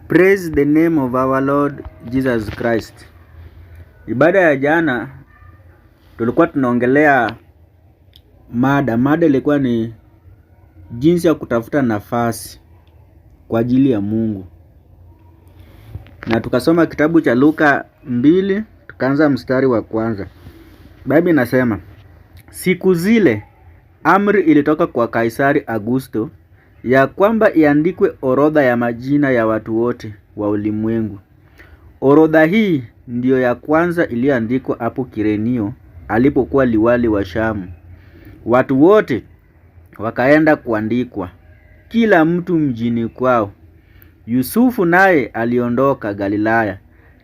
Praise the name of our Lord Jesus Christ. Ibada ya jana tulikuwa tunaongelea mada ilikuwa ni jinsi ya kutafuta nafasi kwa ajili ya Mungu. Na tukasoma kitabu cha Luka 2, tukaanza mstari wa kwanza. Biblia inasema, siku zile amri ilitoka kwa Kaisari Augusto ya kwamba iandikwe orodha ya majina ya watu wote wa ulimwengu. Orodha hii ndiyo ya kwanza iliyoandikwa hapo Kirenio alipokuwa liwali wa Shamu. Watu wote wakaenda kuandikwa, kila mtu mjini kwao. Yusufu naye aliondoka Galilaya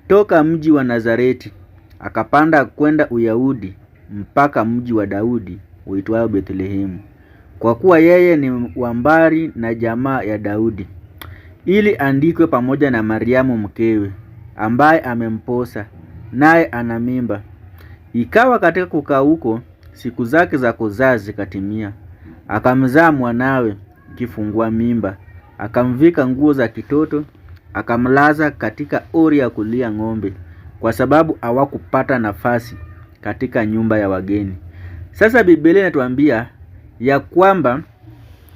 toka mji wa Nazareti, akapanda kwenda Uyahudi mpaka mji wa Daudi uitwao Bethlehemu, kwa kuwa yeye ni wa mbari na jamaa ya Daudi, ili andikwe pamoja na Mariamu mkewe, ambaye amemposa, naye ana mimba. Ikawa katika kukaa huko, siku zake za kuzaa zikatimia, akamzaa mwanawe kifungua mimba, akamvika nguo za kitoto, akamlaza katika ori ya kulia ng'ombe, kwa sababu hawakupata nafasi katika nyumba ya wageni. Sasa Biblia inatuambia ya kwamba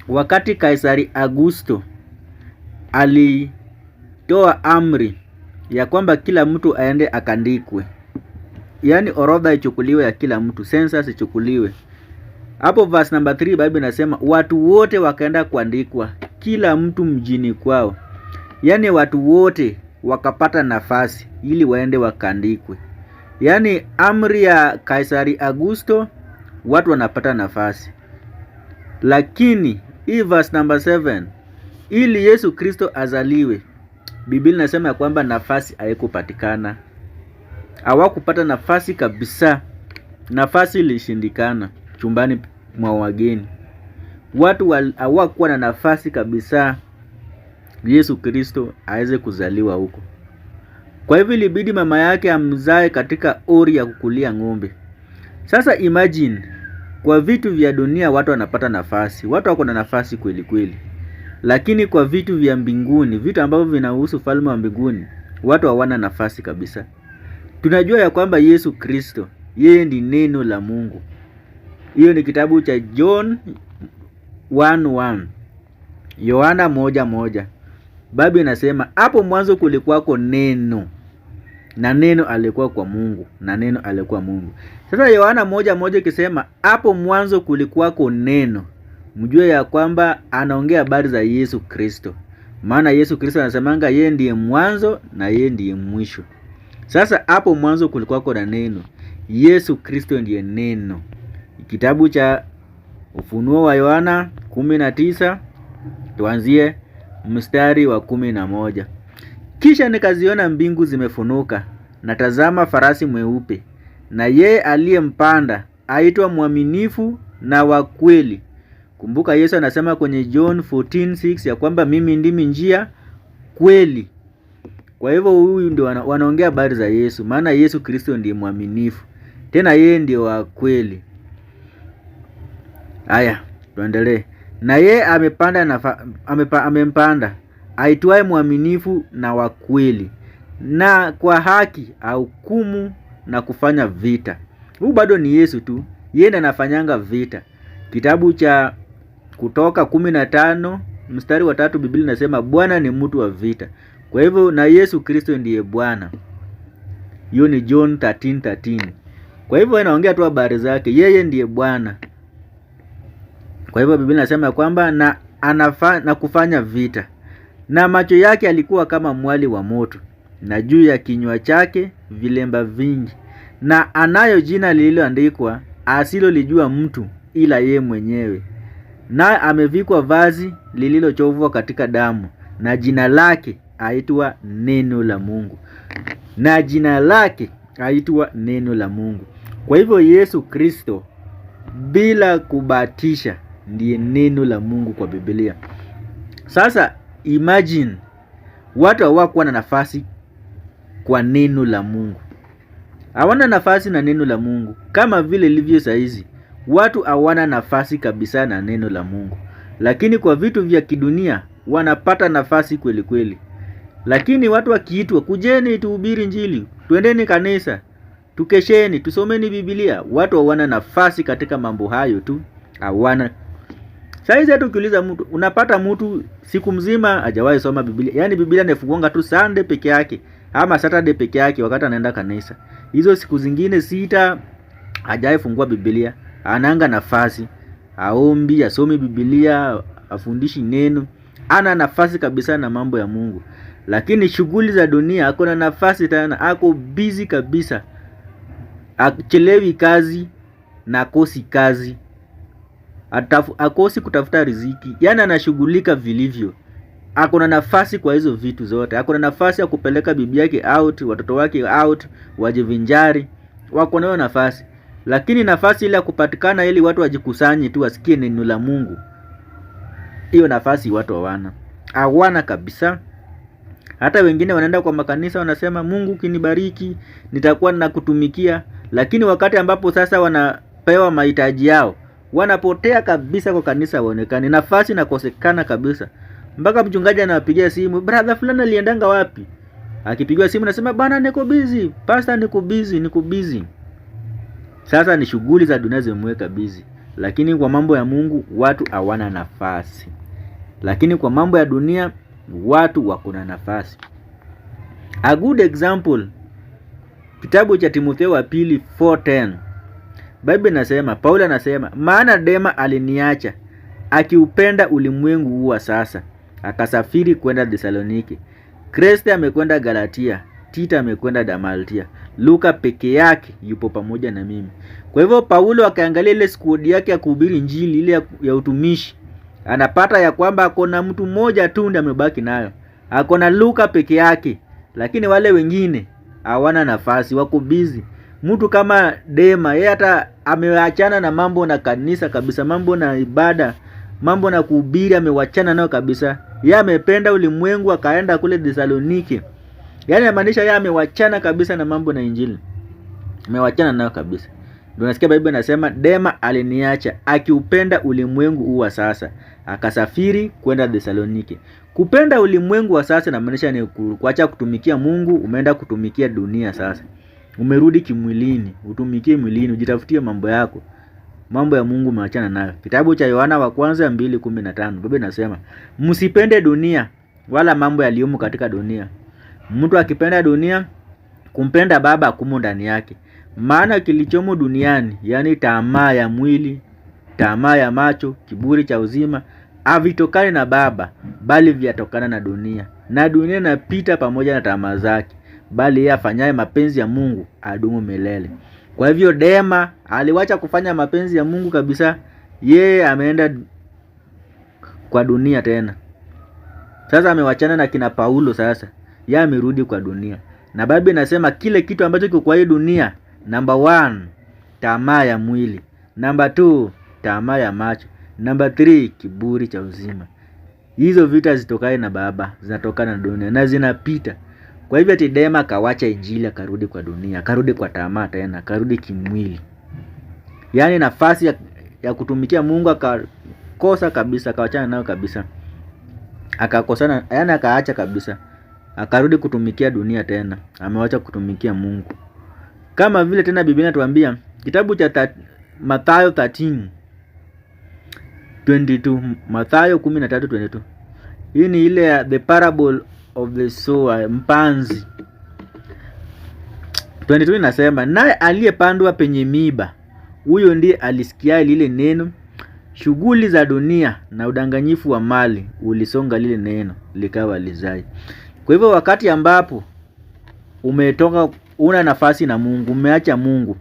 wakati Kaisari Augusto alitoa amri ya kwamba kila mtu aende akandikwe, yaani orodha ichukuliwe ya kila mtu, census ichukuliwe. Hapo verse number 3 Biblia inasema watu wote wakaenda kuandikwa, kila mtu mjini kwao. Yaani watu wote wakapata nafasi ili waende wakaandikwe. Yaani amri ya Kaisari Augusto, watu wanapata nafasi. Lakini hii verse number 7, ili Yesu Kristo azaliwe, Biblia inasema kwamba nafasi haikupatikana. Hawakupata nafasi kabisa. Nafasi ilishindikana chumbani mwa wageni. Watu hawakuwa na nafasi kabisa Yesu Kristo aweze kuzaliwa huko. Kwa hivyo ilibidi mama yake amzae katika ori ya kukulia ng'ombe. Sasa imagine, kwa vitu vya dunia watu wanapata nafasi. Watu wako na nafasi kweli kweli. Lakini kwa vitu vya mbinguni, vitu ambavyo vinahusu ufalme wa mbinguni, watu hawana nafasi kabisa. Tunajua ya kwamba Yesu Kristo, yeye ndi neno la Mungu. Hiyo ni kitabu cha John 1:1. Yohana 1:1. Biblia inasema hapo mwanzo kulikuwako neno, na neno alikuwa kwa Mungu, na neno alikuwa Mungu. Sasa Yohana 1:1 ikisema hapo mwanzo kulikuwako neno, mjue ya kwamba anaongea habari za Yesu Kristo. Maana Yesu Kristo anasemanga yeye ndiye mwanzo na yeye ndiye mwisho. Sasa hapo mwanzo kulikuwako na neno. Yesu Kristo ndiye neno. Kitabu cha Ufunuo wa Yohana 19, tuanzie mstari wa 11. Kisha nikaziona mbingu zimefunuka, na tazama farasi mweupe, na yeye aliyempanda aitwa mwaminifu na wa kweli. Kumbuka Yesu anasema kwenye John 14:6 ya kwamba mimi ndimi njia, kweli. Kwa hivyo huyu ndio wanaongea habari za Yesu, maana Yesu Kristo ndiye mwaminifu, tena yeye ndiye wa kweli. Haya, tuendelee. Na yeye amempanda aitwaye mwaminifu na wa kweli, na kwa haki ahukumu na kufanya vita. Huyu bado ni Yesu tu, yeye ndiye anafanyanga vita. Kitabu cha Kutoka 15 mstari wa 3 Biblia inasema Bwana ni mtu wa vita. Kwa hivyo na Yesu Kristo ndiye Bwana. Hiyo ni John 13:13. Kwa hivyo anaongea tu habari zake, yeye ndiye Bwana. Kwa hivyo Biblia inasema kwamba na kufanya vita. Na macho yake alikuwa kama mwali wa moto, na juu ya kinywa chake vilemba vingi. Na anayo jina lililoandikwa asilolijua mtu ila ye mwenyewe. Naye amevikwa vazi lililochovwa katika damu, na jina lake aitwa neno la Mungu. Na jina lake aitwa neno la Mungu. Kwa hivyo Yesu Kristo bila kubatisha ndiye neno la Mungu kwa Biblia. Sasa imagine, watu hawakuwa na nafasi kwa neno la Mungu. Hawana nafasi na neno la Mungu kama vile ilivyo saizi. Watu hawana nafasi kabisa na neno la Mungu. Lakini kwa vitu vya kidunia wanapata nafasi kweli kweli. Lakini watu wakiitwa, kujeni tuhubiri Injili, twendeni kanisa, tukesheni, tusomeni Biblia, watu hawana nafasi katika mambo hayo tu. Hawana. Saizi hata ukiuliza mtu, unapata mtu siku mzima hajawahi soma Biblia. Yaani Biblia inafunguanga tu Sunday peke yake ama Saturday peke yake wakati anaenda kanisa. Hizo siku zingine 6 hajawahi fungua Biblia. Anaanga nafasi, aombi, asomi Biblia, afundishi neno. Ana nafasi kabisa na mambo ya Mungu. Lakini shughuli za dunia ako na nafasi tena, ako busy kabisa. Achelewi kazi na akosi kazi. Akosi kutafuta riziki. Yaani anashughulika vilivyo. Ako na nafasi kwa hizo vitu zote. Ako na nafasi ya kupeleka bibi yake out, watoto wake out, wajivinjari. Wako nayo nafasi. Lakini nafasi ile ya kupatikana ili watu wajikusanye tu wasikie neno la Mungu, hiyo nafasi watu hawana. Hawana kabisa. Hata wengine wanaenda kwa makanisa wanasema, Mungu ukinibariki nitakuwa nakutumikia. Lakini wakati ambapo sasa wanapewa mahitaji yao, wanapotea kabisa kwa kanisa waonekane. Nafasi inakosekana kabisa. Mpaka mchungaji anawapigia simu, brother fulani aliendanga wapi? Akipigiwa simu nasema, bana niko busy, pastor niko busy. Sasa ni shughuli za dunia zimeweka busy. Lakini kwa mambo ya Mungu watu hawana nafasi. Lakini kwa mambo ya dunia watu wako na nafasi. A good example, kitabu cha Timotheo wa pili 4:10. Biblia inasema, Paulo anasema, maana Dema aliniacha akiupenda ulimwengu huu wa sasa, akasafiri kwenda Thesalonike. Kriste amekwenda Galatia, Tita amekwenda Dalmatia, Luka peke yake yupo pamoja na mimi. Kwa hivyo Paulo akaangalia ile squad yake ya kuhubiri Injili, ile ya utumishi, anapata ya kwamba akona mtu mmoja tu ndiye amebaki nayo. Akona Luka peke yake, lakini wale wengine hawana nafasi, wako busy. Mtu kama Dema, yeye hata ameachana na mambo na kanisa kabisa, mambo na ibada, mambo na kuhubiri amewachana nayo kabisa. Yeye amependa ulimwengu akaenda kule Thesalonike. Yaani inamaanisha yeye amewachana kabisa na mambo na Injili. Amewachana nayo kabisa. Ndio nasikia Biblia inasema, Dema aliniacha akiupenda ulimwengu huu wa sasa, akasafiri kwenda Thesalonike. Kupenda ulimwengu wa sasa inamaanisha ni kuacha kutumikia Mungu, umeenda kutumikia dunia sasa. Umerudi kimwilini, utumikie mwilini, ujitafutie mambo yako. Mambo ya Mungu umeachana nayo. Kitabu cha Yohana wa kwanza 2:15. Biblia inasema, msipende dunia wala mambo yaliyomo katika dunia. Mtu akipenda dunia, kumpenda Baba hakumo ndani yake. Maana kilichomo duniani, yani tamaa ya mwili, tamaa ya macho, kiburi cha uzima, havitokani na Baba, bali vyatokana na dunia. Na dunia inapita pamoja na tamaa zake, bali yeye afanyaye mapenzi ya Mungu adumu milele. Kwa hivyo Dema aliwacha kufanya mapenzi ya Mungu kabisa. Yeye ameenda kwa dunia tena. Sasa amewachana na kina Paulo sasa. Yeye amerudi kwa dunia. Na Biblia inasema kile kitu ambacho kiko kwa hii dunia, number 1, tamaa ya mwili. Number 2, tamaa ya macho. Number 3, kiburi cha uzima. Hizo vita zitokane na Baba, zinatokana na dunia na zinapita. Kwa hivyo Dema kawacha Injili, akarudi kwa dunia, akarudi kwa tamaa tena, akarudi kimwili. Yaani nafasi ya kutumikia Mungu akakosa kabisa, akawachana nayo kabisa. Akakosana, yaani akaacha kabisa. Akarudi kutumikia dunia tena. Amewacha kutumikia Mungu. Kama vile tena Biblia inatuambia kitabu cha Mathayo 13:22. Mathayo 13:22. Hii ni ile ya the parable of the sower, mpanzi. 22 inasema, naye aliyepandwa penye miiba, huyo ndiye alisikia lile neno, shughuli za dunia na udanganyifu wa mali ulisonga lile neno, likawa lizai. Kwa hivyo wakati ambapo umetoka, una nafasi na Mungu, umeacha Mungu.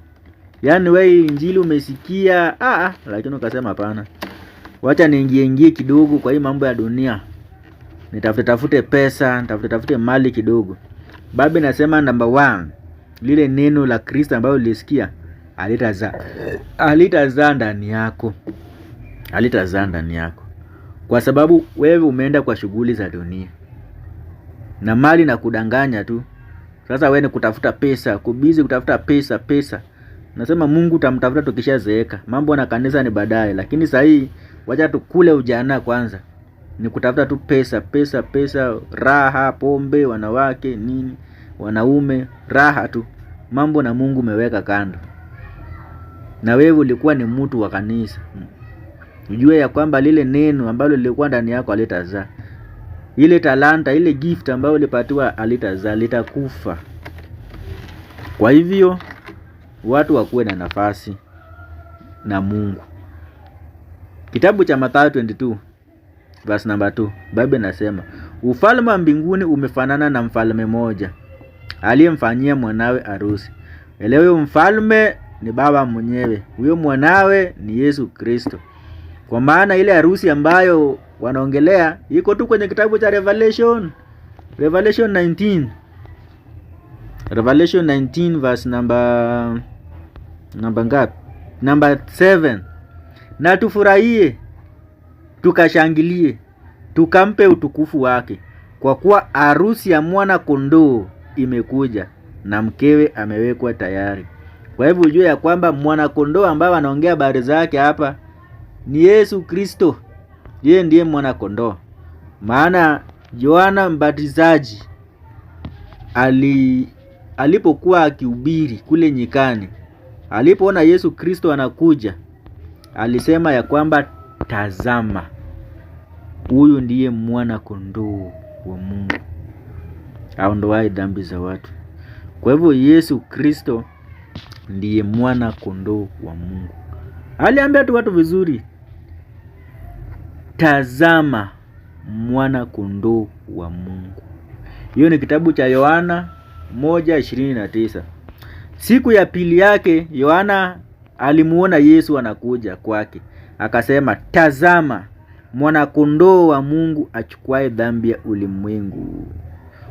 Yaani wewe Injili umesikia, lakini ukasema hapana, wacha niingie kidogo kwa hii mambo ya dunia. Nitafute pesa, nitafute mali kidogo. Biblia inasema number 1, lile neno la Kristo ambalo ulisikia alitazaa ndani yako. Alitazaa ndani yako. Kwa sababu wewe umeenda kwa shughuli za dunia. Na mali na kudanganya tu. Sasa wewe ni kutafuta pesa, kubizi kutafuta pesa. Nasema Mungu utamtafuta tukishazeeka. Mambo na kanisa ni baadaye, lakini sasa hii wacha tukule ujana kwanza. ni kutafuta tu pesa, pesa, pesa, raha, pombe, wanawake, nini, wanaume, raha tu. Mambo na Mungu umeweka kando. Na wewe ulikuwa ni mtu wa kanisa. Ujue ya kwamba lile neno ambalo lilikuwa ndani yako halitazaa. Ile talanta, ile gift ambayo ulipatiwa halitazaa, litakufa. Kwa hivyo watu wakuwe na nafasi na Mungu. Kitabu cha Mathayo 22 verse number 2, Biblia inasema, ufalme wa mbinguni umefanana na mfalme mmoja aliyemfanyia mwanawe harusi. Huyo mfalme ni baba mwenyewe. Huyo mwanawe ni Yesu Kristo. Kwa maana ile harusi ambayo wanaongelea iko tu kwenye kitabu cha Revelation 19. Revelation 19 verse number ngapi? Number 7. Na tufurahie, tukashangilie, tukampe utukufu wake, kwa kuwa harusi ya mwana kondoo imekuja na mkewe amewekwa tayari. Kwa hivyo ujue ya kwamba mwana kondoo ambaye anaongea habari zake hapa ni Yesu Kristo. Yeye ndiye mwana kondoo. Maana Yohana Mbatizaji alipokuwa akihubiri kule nyikani, alipoona Yesu Kristo anakuja, alisema ya kwamba tazama, huyu ndiye mwana kondoo wa Mungu aondoaye dhambi za watu. Kwa hivyo Yesu Kristo ndiye mwana kondoo wa Mungu. Aliambia tu watu vizuri, tazama mwana kondoo wa Mungu. Hiyo ni kitabu cha Yohana 1:29. Siku ya pili yake Yohana alimuona Yesu anakuja kwake. Akasema, tazama mwana kondoo wa Mungu achukuaye dhambi ya ulimwengu.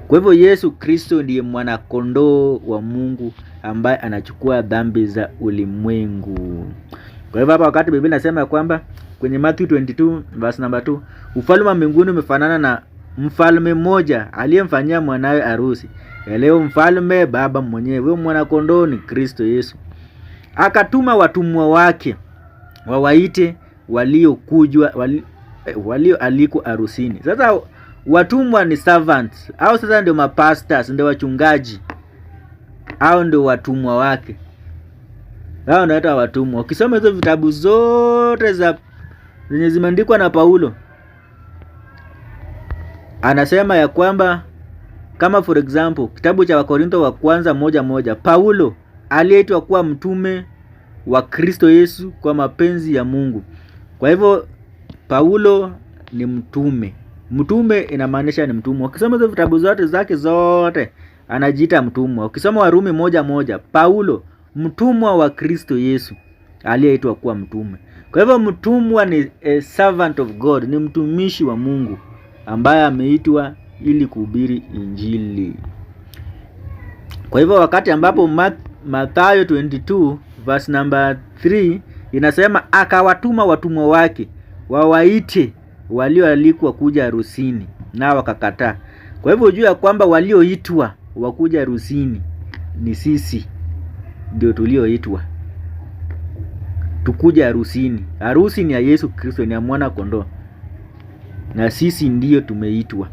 Kwa hivyo Yesu Kristo ndiye mwana kondoo wa Mungu ambaye anachukua dhambi za ulimwengu. Kwa hivyo hapa wakati Biblia inasema kwamba kwenye Matthew 22 verse number 2, ufalme wa mbinguni umefanana na mfalme mmoja aliyemfanyia mwanawe harusi. Leo mfalme baba mwenyewe, huyo mwana kondoo ni Kristo Yesu. Akatuma watumwa wake wawaite walioalikwa harusini. Sasa watumwa ni servants, au sasa ndio mapastors, ndio wachungaji, au ndio watumwa wake. Hao ndio watumwa. Ukisoma hizo vitabu zote zenye zimeandikwa na Paulo, anasema ya kwamba kama for example kitabu cha Wakorintho wa kwanza 1:1, Paulo aliyeitwa kuwa mtume wa Kristo Yesu kwa mapenzi ya Mungu. Kwa hivyo Paulo ni mtume. Mtume inamaanisha ni mtumwa. Ukisoma hizo vitabu zote anajiita mtumwa. Ukisoma Warumi 1:1, Paulo mtumwa wa Kristo Yesu aliyeitwa kuwa mtume. Kwa hivyo mtumwa ni a servant of God, ni mtumishi wa Mungu ambaye ameitwa ili kuhubiri Injili. Kwa hivyo wakati ambapo Mathayo 22 verse number 3 inasema, akawatuma watumwa wake wawaite walioalikwa kuja harusini, na wakakataa. Kwa hivyo ujue kwamba walioitwa wakuja harusini ni sisi, ndio tulioitwa tukuja harusini. Harusi ni ya Yesu Kristo, ni ya mwana kondoo, na sisi ndio tumeitwa.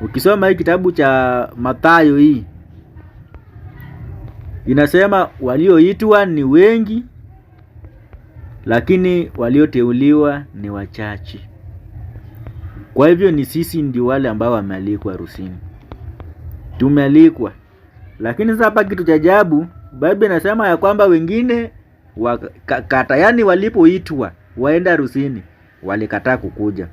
Ukisoma hii kitabu cha Mathayo hii inasema walioitwa ni wengi, lakini walioteuliwa ni wachache. Kwa hivyo ni sisi ndio wale ambao wamealikwa harusini. Tumealikwa. Lakini sasa hapa kitu cha ajabu, Biblia inasema ya kwamba wengine wakakata, yani walipoitwa waenda harusini walikataa kukuja.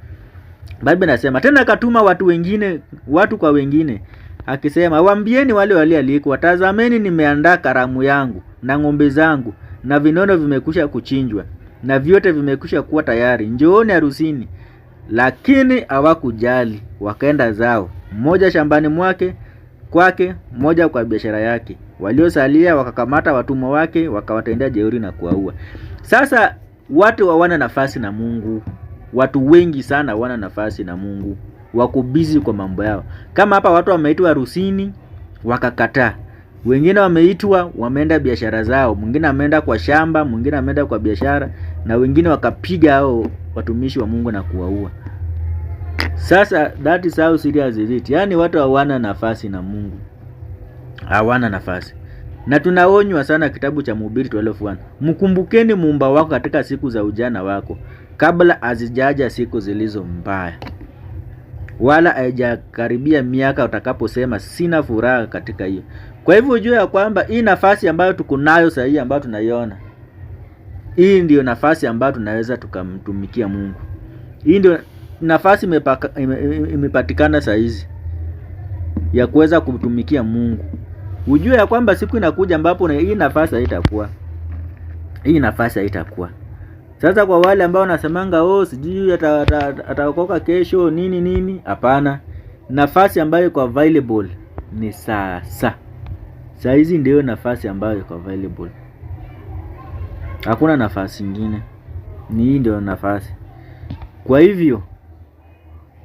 Biblia inasema tena akatuma watu kwa wengine, akisema, waambieni wale walioalikwa, tazameni nimeandaa karamu yangu na ng'ombe zangu na vinono vimekwisha kuchinjwa na vyote vimekwisha kuwa tayari, njooni harusini. Lakini hawakujali, wakaenda zao, mmoja shambani kwake, mmoja kwa biashara yake. Waliosalia wakakamata watumwa wake, wakawatendea jeuri na kuwaua. Sasa watu hawana nafasi na Mungu. Watu wengi sana hawana nafasi na Mungu. Wako busy kwa mambo yao. Kama hapa watu wameitwa harusini wakakataa. Wengine wameitwa wameenda biashara zao. Mwingine ameenda kwa shamba, mwingine ameenda kwa biashara, na wengine wakapiga hao watumishi wa Mungu na kuwaua. Sasa that is how serious is it. Yaani watu hawana nafasi na Mungu. Hawana nafasi. Na tunaonywa sana kitabu cha Mhubiri 12:1. Mkumbukeni muumba wako katika siku za ujana wako, kabla hazijaja siku zilizo mbaya, wala haijakaribia miaka utakaposema sina furaha katika hiyo. Kwa hivyo ujue ya kwamba hii nafasi ambayo tuko nayo sasa, hii ambayo tunaiona, hii ndio nafasi ambayo tunaweza tukamtumikia Mungu. Hii ndio nafasi imepatikana saa hizi ya kuweza kumtumikia Mungu. Ujue ya kwamba siku inakuja ambapo hii nafasi haitakuwa. Hii nafasi haitakuwa. Sasa kwa wale ambao nasemanga sijui ataokoka kesho nini, hapana. Nafasi ambayo iko available ni sasa. Saa hizi ndio nafasi ambayo iko available. Hakuna nafasi nyingine. Ni hii ndio nafasi. Kwa hivyo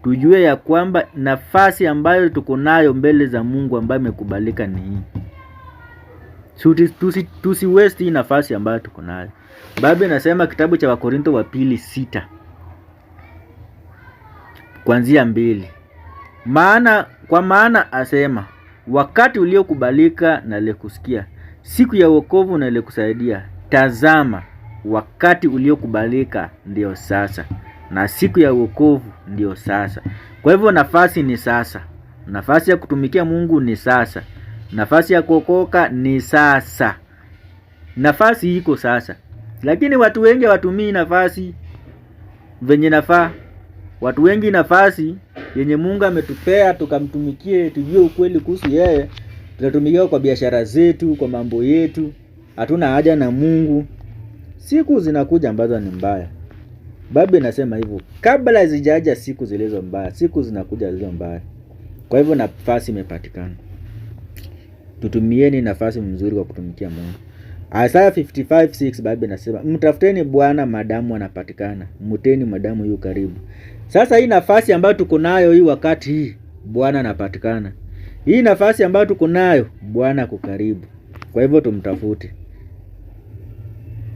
tujue ya kwamba nafasi ambayo tuko nayo mbele za Mungu ambayo imekubalika ni hii. Tusi waste hii nafasi ambayo tuko nayo. Biblia inasema kitabu cha Wakorintho wa pili 6 kuanzia 2. Kwa maana asema, wakati uliokubalika na ile kusikia, siku ya wokovu na ile kusaidia. Tazama, wakati uliokubalika ndio sasa, na siku ya wokovu ndio sasa. Kwa hivyo nafasi ni sasa. Nafasi ya kutumikia Mungu ni sasa. Nafasi ya kuokoka ni sasa. Nafasi iko sasa. Lakini watu wengi hawatumii nafasi venye nafaa. Watu wengi nafasi yenye Mungu ametupea tukamtumikie, tujue ukweli kuhusu yeye, tunatumikia kwa biashara zetu, kwa mambo yetu. Hatuna haja na Mungu. Siku zinakuja ambazo ni mbaya. Biblia inasema hivyo, kabla hazijaja siku zilizo mbaya, siku zinakuja zilizo mbaya. Kwa hivyo nafasi imepatikana. Tutumieni nafasi nzuri kwa kutumikia Mungu. Isaiah 55:6 Biblia inasema, mtafuteni Bwana madamu anapatikana, mteni madamu yu karibu. Sasa hii nafasi ambayo tuko nayo hii wakati hii, Bwana anapatikana. Hii nafasi ambayo tuko nayo, Bwana ako karibu. Kwa hivyo tumtafute.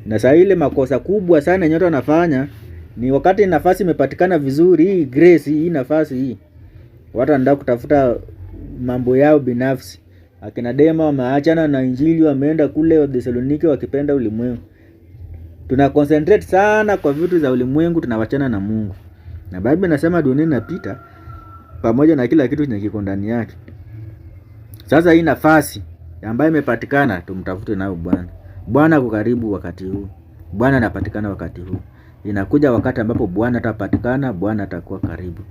Na saa ile makosa kubwa sana nyote wanafanya ni wakati nafasi imepatikana vizuri, hii grace, hii nafasi hii, watu wanataka kutafuta mambo yao binafsi. Akina Dema wameachana na Injili, wameenda kule wa Thessalonike wakipenda ulimwengu. Tuna concentrate sana kwa vitu za ulimwengu, tunawachana na Mungu. Na Biblia inasema dunia inapita pamoja na kila kitu chenye kiko ndani yake. Sasa hii nafasi ambayo imepatikana, tumtafute nayo Bwana. Bwana ako karibu wakati huu. Bwana anapatikana wakati huu. Inakuja wakati ambapo Bwana atapatikana, Bwana atakuwa karibu.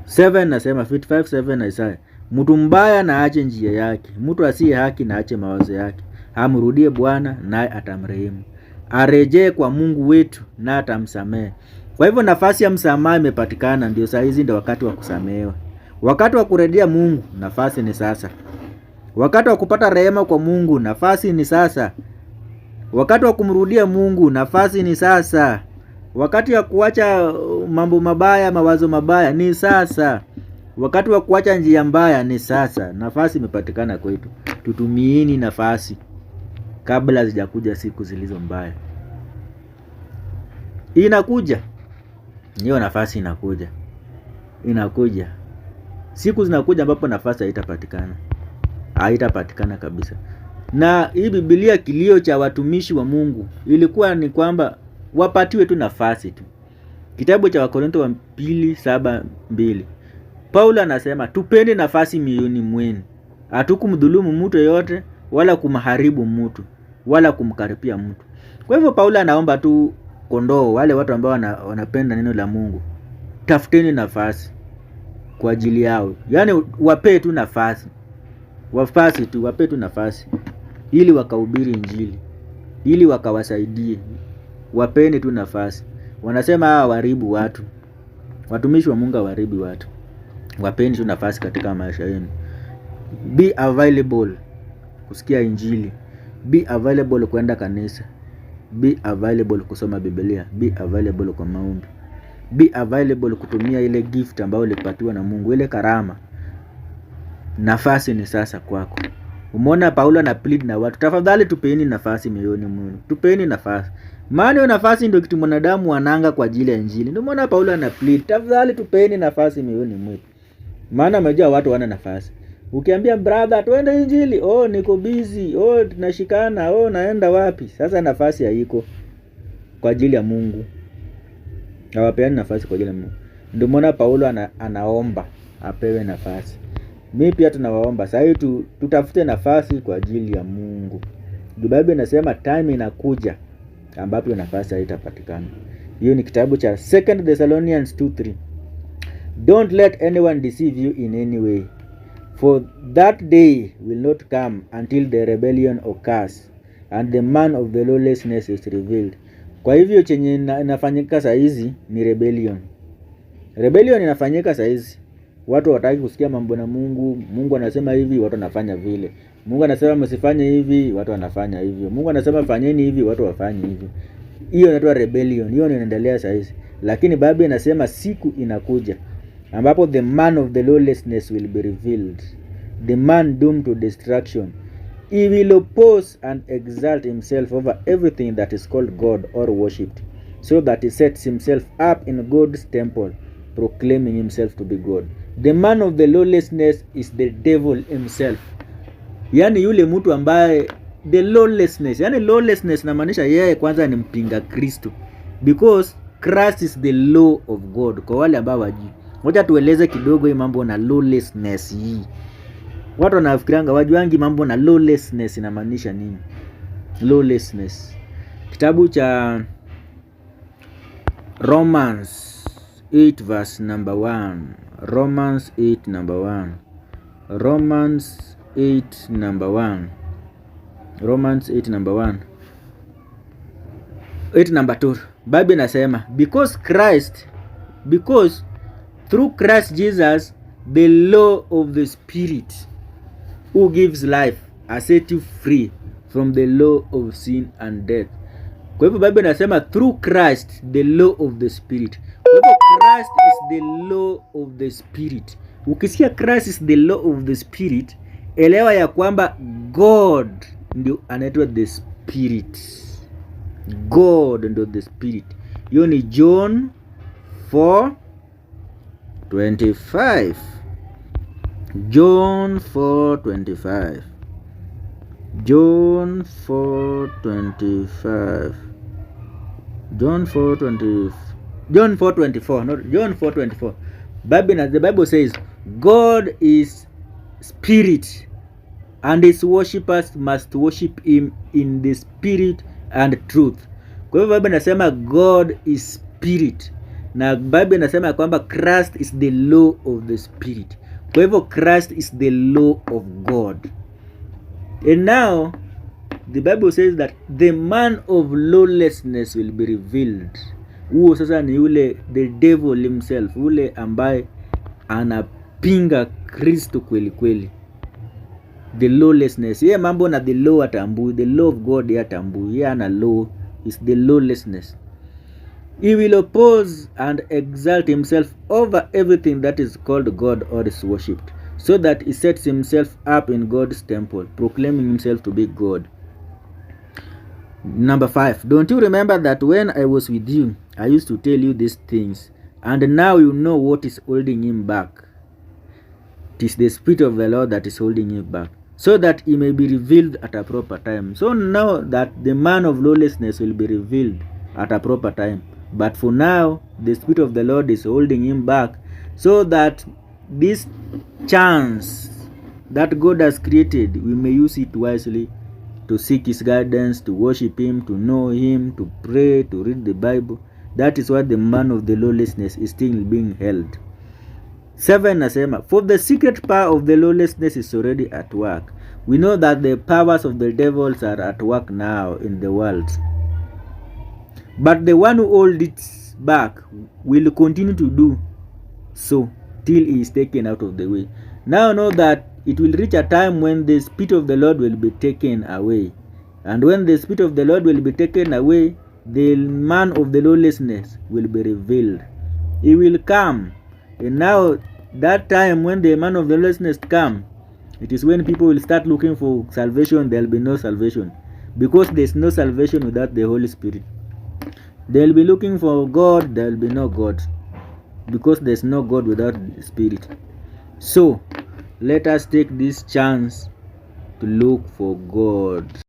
7 nasema 55:7 na Isaya. Mtu mbaya na aache njia yake, mtu asiye haki na aache mawazo yake. Amrudie Bwana naye atamrehemu. Arejee kwa Mungu wetu na atamsamehe. Kwa hivyo nafasi ya msamaha imepatikana, ndio saa hizi ndio wakati wa kusamehewa. Wakati wa kurejea Mungu, nafasi ni sasa. Wakati wa kupata rehema kwa Mungu, nafasi ni sasa. Wakati wa kumrudia Mungu, nafasi ni sasa. Wakati wa kuacha mambo mabaya, mawazo mabaya ni sasa. Wakati wa kuacha njia mbaya ni sasa. Nafasi imepatikana kwetu. Tutumieni nafasi kabla zijakuja siku zilizo mbaya. Inakuja. Hiyo nafasi inakuja. Inakuja. Siku zinakuja ambapo nafasi haitapatikana. Haitapatikana kabisa. Na hii Biblia, kilio cha watumishi wa Mungu ilikuwa ni kwamba wapatiwe tu nafasi tu. Kitabu cha Wakorintho wa 2:7-2. Paulo anasema, tupeni nafasi mioyoni mwenu. Hatukumdhulumu mtu yeyote, wala kumharibu mtu, wala kumkaripia mtu. Kwa hivyo Paulo anaomba tu kondoo, wale watu ambao wanapenda neno la Mungu, tafuteni nafasi kwa ajili yao. Yaani wape tu nafasi. Wape tu nafasi ili wakahubiri Injili, ili wakawasaidie. Wapeni tu nafasi. Wanasema hawaharibu watu. Watumishi wa Mungu hawaharibu watu. Wapeni tu nafasi katika maisha yenu. Be available kusikia Injili. Be available kwenda kanisa. Be available kusoma Biblia. Be available kwa maombi. Be available kutumia ile gift ambayo ulipatiwa na Mungu, ile karama. Nafasi ni sasa kwako. Umeona Paulo ana plead na watu, tafadhali tupeeni nafasi mioyoni mwenu. Tupeeni nafasi. Maana hiyo nafasi ndio kitu mwanadamu ananga kwa ajili ya Injili. Ndio maana Paulo ana plead, tafadhali tupeeni nafasi mioyoni mwetu. Maana amejua watu wana nafasi. Ukiambia brother twende Injili, oh niko busy, oh tunashikana, oh naenda wapi? Sasa nafasi haiko kwa ajili ya Mungu. Hawapeani nafasi kwa ajili ya Mungu. Ndio maana Paulo anaomba apewe nafasi. Mimi pia tunawaomba sasa tutafute nafasi kwa ajili ya Mungu. Biblia inasema time inakuja ambapo nafasi haitapatikana. Hiyo ni kitabu cha 2 Thessalonians 2:3. Don't let anyone deceive you in any way, for that day will not come until the rebellion occurs and the man of the lawlessness is revealed. Kwa hivyo chenye inafanyika saa hizi ni rebellion. Rebellion inafanyika saa hizi. Watu hawataki kusikia mambo na Mungu. Mungu anasema hivi, watu wanafanya vile. Mungu anasema msifanye hivi, watu wanafanya hivyo. Mungu anasema fanyeni hivi, watu wafanye hivyo. Hiyo inaitwa rebellion. Hiyo inaendelea saa hizi. Lakini Biblia inasema siku inakuja ambapo the man of the lawlessness will be revealed, the man doomed to destruction. He will oppose and exalt himself over everything that is called God or worshipped, so that he sets himself up in God's temple, proclaiming himself to be God. The man of the lawlessness is the devil himself. Yani yule mtu ambaye the lawlessness, yani lawlessness inamaanisha yeye kwanza ni mpinga Kristo, because Christ is the law of God. Kwa wale ambao wajui, ngoja tueleze kidogo hii mambo na lawlessness hii. Watu wanafikirianga wajuangi mambo na lawlessness inamaanisha nini. Lawlessness, kitabu cha Romans 8 verse number 1. Romans 8 number 1. Romans 8 number 1. Romans 8 number 1. 8 number 2. Bible inasema because through Christ Jesus the law of the Spirit who gives life has set you free from the law of sin and death. Kwa hivyo Bible inasema through Christ the law of the Spirit. Kwa hivyo Christ is the law of the Spirit. Ukisikia Christ is the law of the Spirit, elewa ya kwamba God ndio anaitwa the Spirit. God ndio the Spirit. Hiyo ni John 4:25. John 4:25. John 4:25. John 4:20. John 4:24. Not John 4:24. The Bible says God is spirit, and his worshippers must worship him in the spirit and truth. Kwa hivyo Bible inasema God is spirit, na Bible inasema kwamba Christ is the law of the Spirit. Kwa hivyo Christ is the law of God. And now the Bible says that the man of lawlessness will be revealed. Huo sasa ni yule the devil himself, yule ambaye anapinga Kristo kweli kweli. The lawlessness, yeye mambo na the law atambui, the law of God yeye atambui, yeye ana law, is the lawlessness. He will oppose and exalt himself over everything that is called God or is worshipped, so that he sets himself up in God's temple, proclaiming himself to be God. Number 5. Don't you remember that when I was with you, I used to tell you these things, and now you know what is holding him back. It is the Spirit of the Lord that is holding him back, so that he may be revealed at a proper time. So now that the man of lawlessness will be revealed at a proper time. But for now, the Spirit of the Lord is holding him back, so that this chance that God has created, we may use it wisely to seek his guidance, to worship him, to know him, to pray, to read the Bible. That is what the man of the lawlessness is still being held. 7 nasema, for the secret power of the lawlessness is already at work. We know that the powers of the devils are at work now in the world. But the one who holds it back will continue to do so till he is taken out of the way. Now know that it will reach a time when the Spirit of the Lord will be taken away. And when the Spirit of the Lord will be taken away, the man of the lawlessness will be revealed. He will come. And now that time when the man of the lawlessness come, It is when people will start looking for salvation, there will be no salvation, because there is no salvation without the Holy Spirit. They will be looking for God, there will be no God, because there is no God without the Spirit. So let us take this chance to look for God.